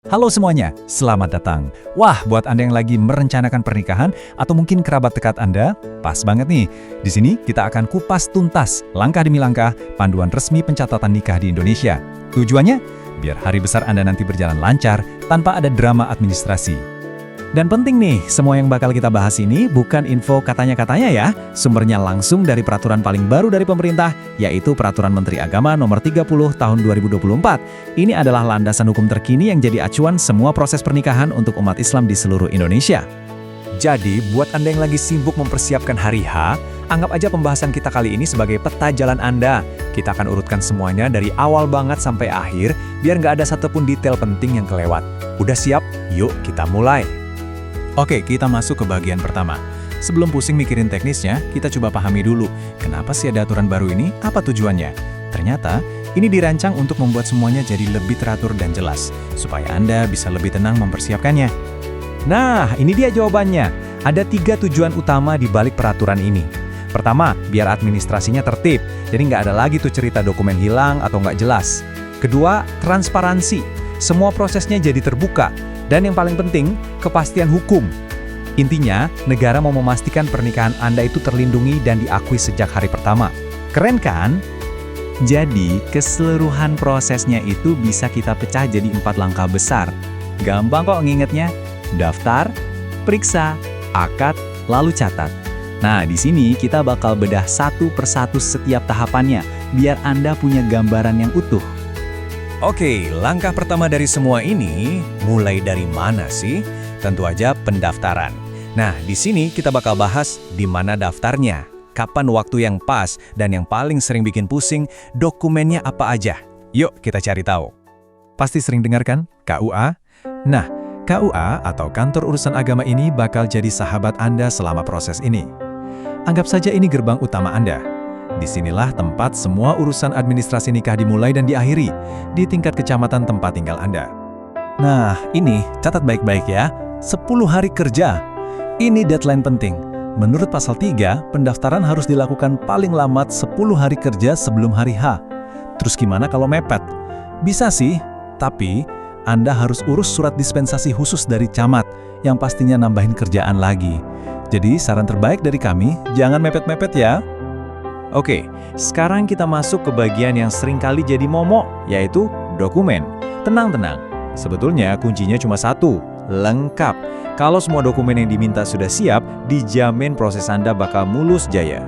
Halo semuanya, selamat datang. Wah, buat Anda yang lagi merencanakan pernikahan atau mungkin kerabat dekat Anda, pas banget nih. Di sini kita akan kupas tuntas, langkah demi langkah, panduan resmi pencatatan nikah di Indonesia. Tujuannya? Biar hari besar Anda nanti berjalan lancar tanpa ada drama administrasi. Dan penting nih, semua yang bakal kita bahas ini bukan info katanya-katanya ya. Sumbernya langsung dari peraturan paling baru dari pemerintah, yaitu Peraturan Menteri Agama Nomor 30 Tahun 2024. Ini adalah landasan hukum terkini yang jadi acuan semua proses pernikahan untuk umat Islam di seluruh Indonesia. Jadi, buat Anda yang lagi sibuk mempersiapkan hari H, anggap aja pembahasan kita kali ini sebagai peta jalan Anda. Kita akan urutkan semuanya dari awal banget sampai akhir, biar nggak ada satupun detail penting yang kelewat. Udah siap? Yuk kita mulai. Oke, kita masuk ke bagian pertama. Sebelum pusing mikirin teknisnya, kita coba pahami dulu, kenapa sih ada aturan baru ini, apa tujuannya? Ternyata, ini dirancang untuk membuat semuanya jadi lebih teratur dan jelas, supaya Anda bisa lebih tenang mempersiapkannya. Nah, ini dia jawabannya. Ada 3 tujuan utama di balik peraturan ini. Pertama, biar administrasinya tertib, jadi nggak ada lagi tuh cerita dokumen hilang atau nggak jelas. Kedua, transparansi. Semua prosesnya jadi terbuka. Dan yang paling penting, kepastian hukum. Intinya, negara mau memastikan pernikahan Anda itu terlindungi dan diakui sejak hari pertama. Keren kan? Jadi, keseluruhan prosesnya itu bisa kita pecah jadi 4 langkah besar. Gampang kok ngingetnya. Daftar, periksa, akad, lalu catat. Nah, di sini kita bakal bedah satu persatu setiap tahapannya, biar Anda punya gambaran yang utuh. Oke, langkah pertama dari semua ini, mulai dari mana sih? Tentu aja pendaftaran. Nah, di sini kita bakal bahas di mana daftarnya, kapan waktu yang pas, dan yang paling sering bikin pusing, dokumennya apa aja. Yuk kita cari tahu. Pasti sering dengar kan? KUA? Nah, KUA atau Kantor Urusan Agama ini bakal jadi sahabat Anda selama proses ini. Anggap saja ini gerbang utama Anda. Disinilah tempat semua urusan administrasi nikah dimulai dan diakhiri, di tingkat kecamatan tempat tinggal Anda. Nah, ini catat baik-baik ya, 10 hari kerja. Ini deadline penting. Menurut pasal 3, pendaftaran harus dilakukan paling lambat 10 hari kerja sebelum hari H. Terus gimana kalau mepet? Bisa sih, tapi Anda harus urus surat dispensasi khusus dari camat, yang pastinya nambahin kerjaan lagi. Jadi saran terbaik dari kami, jangan mepet-mepet ya. Oke, sekarang kita masuk ke bagian yang sering kali jadi momok, yaitu dokumen. Tenang-tenang, sebetulnya kuncinya cuma satu, lengkap. Kalau semua dokumen yang diminta sudah siap, dijamin proses Anda bakal mulus jaya.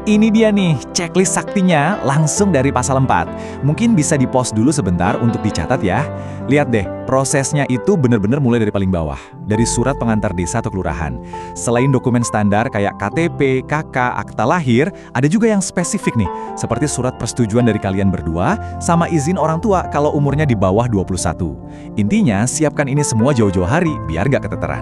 Ini dia nih, checklist saktinya langsung dari pasal 4. Mungkin bisa di-pause dulu sebentar untuk dicatat ya. Lihat deh, prosesnya itu benar-benar mulai dari paling bawah, dari surat pengantar desa atau kelurahan. Selain dokumen standar kayak KTP, KK, akta lahir, ada juga yang spesifik nih, seperti surat persetujuan dari kalian berdua, sama izin orang tua kalau umurnya di bawah 21. Intinya, siapkan ini semua jauh-jauh hari, biar nggak keteteran.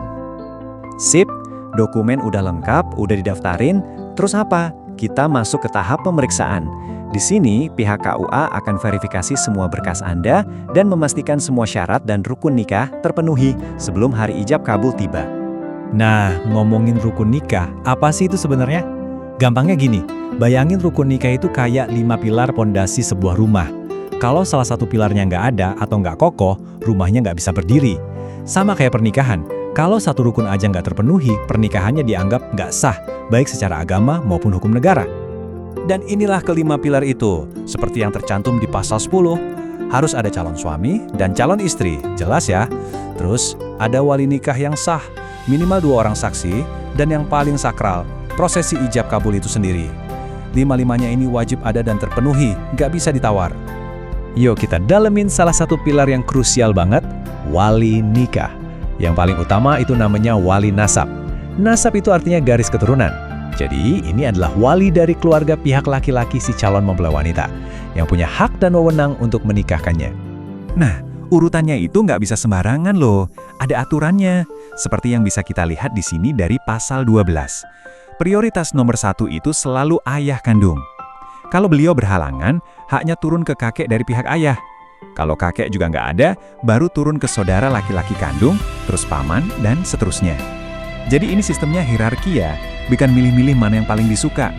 Sip, dokumen udah lengkap, udah didaftarin, terus apa? Kita masuk ke tahap pemeriksaan. Di sini, pihak KUA akan verifikasi semua berkas Anda dan memastikan semua syarat dan rukun nikah terpenuhi sebelum hari ijab kabul tiba. Nah, ngomongin rukun nikah, apa sih itu sebenarnya? Gampangnya gini, bayangin rukun nikah itu kayak 5 pilar pondasi sebuah rumah. Kalau salah satu pilarnya nggak ada atau nggak kokoh, rumahnya nggak bisa berdiri. Sama kayak pernikahan. Kalau satu rukun aja nggak terpenuhi, pernikahannya dianggap nggak sah, baik secara agama maupun hukum negara. Dan inilah kelima pilar itu, seperti yang tercantum di pasal 10. Harus ada calon suami dan calon istri, jelas ya. Terus, ada wali nikah yang sah, minimal 2 orang saksi, dan yang paling sakral, prosesi ijab kabul itu sendiri. 5-5-nya ini wajib ada dan terpenuhi, nggak bisa ditawar. Yuk kita dalemin salah satu pilar yang krusial banget, wali nikah. Yang paling utama itu namanya wali nasab. Nasab itu artinya garis keturunan. Jadi ini adalah wali dari keluarga pihak laki-laki si calon mempelai wanita, yang punya hak dan wewenang untuk menikahkannya. Nah, urutannya itu nggak bisa sembarangan loh. Ada aturannya, seperti yang bisa kita lihat di sini dari pasal 12. Prioritas nomor 1 itu selalu ayah kandung. Kalau beliau berhalangan, haknya turun ke kakek dari pihak ayah. Kalau kakek juga nggak ada, baru turun ke saudara laki-laki kandung, terus paman, dan seterusnya. Jadi ini sistemnya hierarki ya, bukan milih-milih mana yang paling disuka.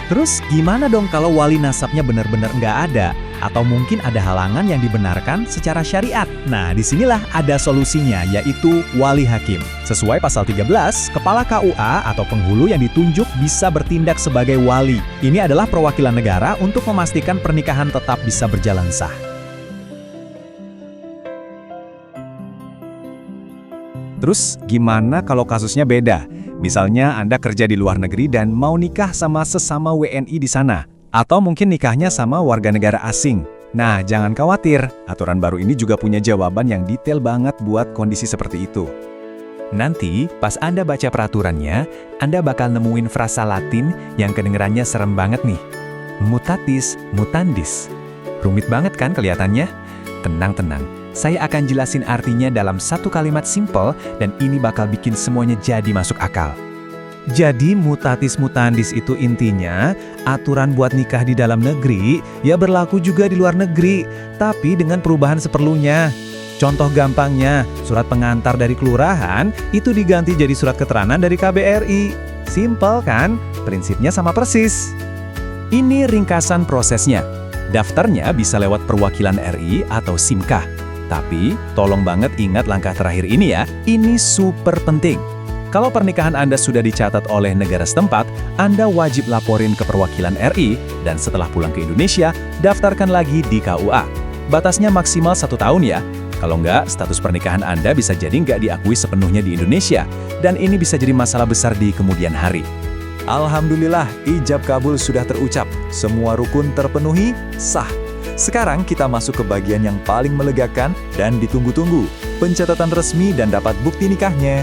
Terus gimana dong kalau wali nasabnya benar-benar nggak ada? Atau mungkin ada halangan yang dibenarkan secara syariat? Nah, disinilah ada solusinya, yaitu wali hakim. Sesuai pasal 13, kepala KUA atau penghulu yang ditunjuk bisa bertindak sebagai wali. Ini adalah perwakilan negara untuk memastikan pernikahan tetap bisa berjalan sah. Terus, gimana kalau kasusnya beda? Misalnya Anda kerja di luar negeri dan mau nikah sama sesama WNI di sana. Atau mungkin nikahnya sama warga negara asing. Nah, jangan khawatir. Aturan baru ini juga punya jawaban yang detail banget buat kondisi seperti itu. Nanti, pas Anda baca peraturannya, Anda bakal nemuin frasa Latin yang kedengerannya serem banget nih. Mutatis mutandis. Rumit banget kan kelihatannya? Tenang-tenang. Saya akan jelasin artinya dalam satu kalimat simpel dan ini bakal bikin semuanya jadi masuk akal. Jadi mutatis mutandis itu intinya aturan buat nikah di dalam negeri ya berlaku juga di luar negeri, tapi dengan perubahan seperlunya. Contoh gampangnya, surat pengantar dari kelurahan itu diganti jadi surat keterangan dari KBRI. Simpel kan? Prinsipnya sama persis. Ini ringkasan prosesnya. Daftarnya bisa lewat perwakilan RI atau SIMKah. Tapi, tolong banget ingat langkah terakhir ini ya, ini super penting. Kalau pernikahan Anda sudah dicatat oleh negara setempat, Anda wajib laporin ke perwakilan RI, dan setelah pulang ke Indonesia, daftarkan lagi di KUA. Batasnya maksimal 1 tahun ya. Kalau nggak, status pernikahan Anda bisa jadi nggak diakui sepenuhnya di Indonesia, dan ini bisa jadi masalah besar di kemudian hari. Alhamdulillah, ijab kabul sudah terucap. Semua rukun terpenuhi, sah. Sekarang kita masuk ke bagian yang paling melegakan dan ditunggu-tunggu, pencatatan resmi dan dapat bukti nikahnya.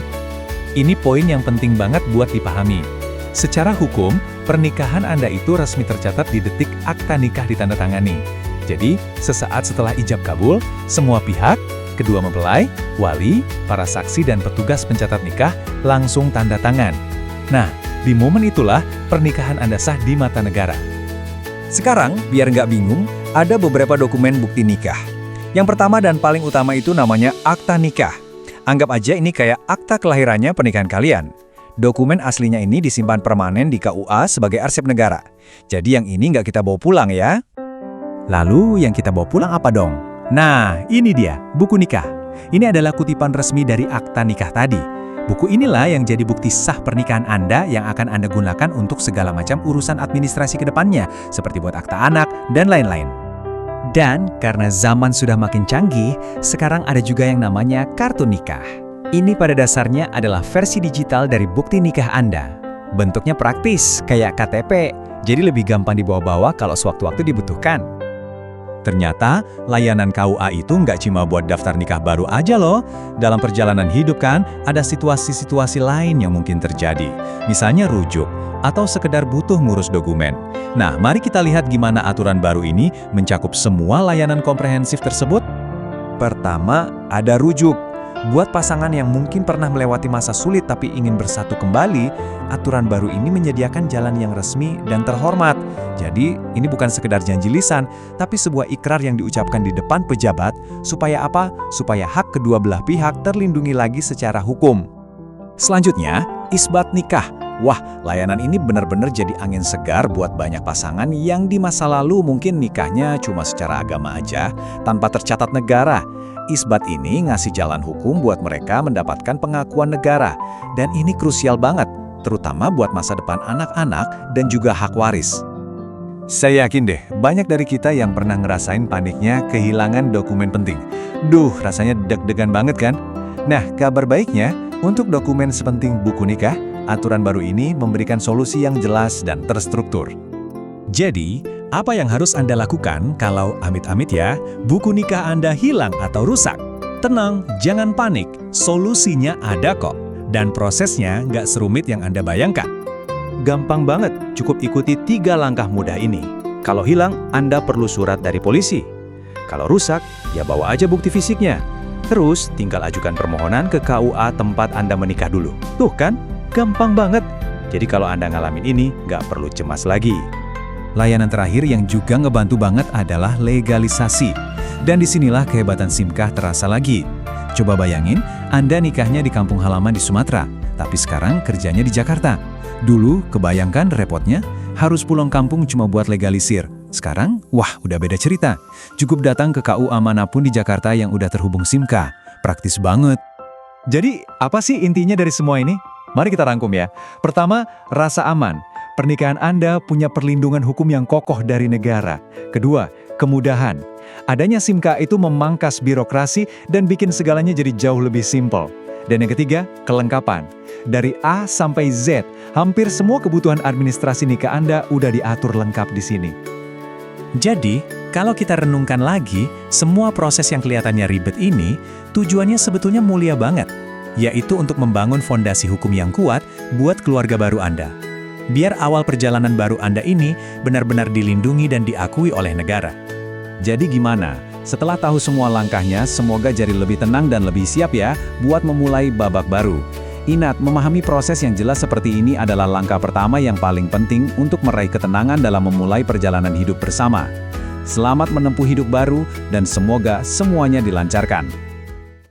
Ini poin yang penting banget buat dipahami. Secara hukum, pernikahan Anda itu resmi tercatat di detik akta nikah ditandatangani. Jadi, sesaat setelah ijab kabul, semua pihak, kedua mempelai, wali, para saksi dan petugas pencatat nikah langsung tanda tangan. Nah, di momen itulah pernikahan Anda sah di mata negara. Sekarang, biar nggak bingung, ada beberapa dokumen bukti nikah. Yang pertama dan paling utama itu namanya akta nikah. Anggap aja ini kayak akta kelahirannya pernikahan kalian. Dokumen aslinya ini disimpan permanen di KUA sebagai arsip negara. Jadi yang ini nggak kita bawa pulang ya. Lalu yang kita bawa pulang apa dong? Nah, ini dia, buku nikah. Ini adalah kutipan resmi dari akta nikah tadi. Buku inilah yang jadi bukti sah pernikahan Anda yang akan Anda gunakan untuk segala macam urusan administrasi ke depannya, seperti buat akta anak, dan lain-lain. Dan karena zaman sudah makin canggih, sekarang ada juga yang namanya kartu nikah. Ini pada dasarnya adalah versi digital dari bukti nikah Anda. Bentuknya praktis, kayak KTP, jadi lebih gampang dibawa-bawa kalau sewaktu-waktu dibutuhkan. Ternyata, layanan KUA itu nggak cuma buat daftar nikah baru aja loh. Dalam perjalanan hidup kan, ada situasi-situasi lain yang mungkin terjadi. Misalnya rujuk, atau sekedar butuh ngurus dokumen. Nah, mari kita lihat gimana aturan baru ini mencakup semua layanan komprehensif tersebut. Pertama, ada rujuk. Buat pasangan yang mungkin pernah melewati masa sulit tapi ingin bersatu kembali, aturan baru ini menyediakan jalan yang resmi dan terhormat. Jadi, ini bukan sekedar janji lisan, tapi sebuah ikrar yang diucapkan di depan pejabat, supaya apa? Supaya hak kedua belah pihak terlindungi lagi secara hukum. Selanjutnya, isbat nikah. Wah, layanan ini benar-benar jadi angin segar buat banyak pasangan yang di masa lalu mungkin nikahnya cuma secara agama aja, tanpa tercatat negara. Isbat ini ngasih jalan hukum buat mereka mendapatkan pengakuan negara. Dan ini krusial banget, terutama buat masa depan anak-anak dan juga hak waris. Saya yakin deh, banyak dari kita yang pernah ngerasain paniknya kehilangan dokumen penting. Duh, rasanya deg-degan banget kan? Nah, kabar baiknya, untuk dokumen sepenting buku nikah, aturan baru ini memberikan solusi yang jelas dan terstruktur. Jadi, apa yang harus Anda lakukan kalau amit-amit ya, buku nikah Anda hilang atau rusak? Tenang, jangan panik, solusinya ada kok. Dan prosesnya nggak serumit yang Anda bayangkan. Gampang banget, cukup ikuti 3 langkah mudah ini. Kalau hilang, Anda perlu surat dari polisi. Kalau rusak, ya bawa aja bukti fisiknya. Terus, tinggal ajukan permohonan ke KUA tempat Anda menikah dulu. Tuh kan, gampang banget. Jadi kalau Anda ngalamin ini, nggak perlu cemas lagi. Layanan terakhir yang juga ngebantu banget adalah legalisasi. Dan disinilah kehebatan SIMKah terasa lagi. Coba bayangin, Anda nikahnya di kampung halaman di Sumatera, tapi sekarang kerjanya di Jakarta. Dulu, kebayangkan repotnya, harus pulang kampung cuma buat legalisir. Sekarang, wah udah beda cerita. Cukup datang ke KUA manapun di Jakarta yang udah terhubung SIM-Ka. Praktis banget. Jadi, apa sih intinya dari semua ini? Mari kita rangkum ya. Pertama, rasa aman. Pernikahan Anda punya perlindungan hukum yang kokoh dari negara. Kedua, kemudahan. Adanya SIM-Ka itu memangkas birokrasi dan bikin segalanya jadi jauh lebih simpel. Dan yang ketiga, kelengkapan. Dari A sampai Z, hampir semua kebutuhan administrasi nikah Anda udah diatur lengkap di sini. Jadi, kalau kita renungkan lagi, semua proses yang kelihatannya ribet ini, tujuannya sebetulnya mulia banget, yaitu untuk membangun fondasi hukum yang kuat buat keluarga baru Anda. Biar awal perjalanan baru Anda ini benar-benar dilindungi dan diakui oleh negara. Jadi gimana? Setelah tahu semua langkahnya, semoga jadi lebih tenang dan lebih siap ya buat memulai babak baru. Ingat, memahami proses yang jelas seperti ini adalah langkah pertama yang paling penting untuk meraih ketenangan dalam memulai perjalanan hidup bersama. Selamat menempuh hidup baru dan semoga semuanya dilancarkan.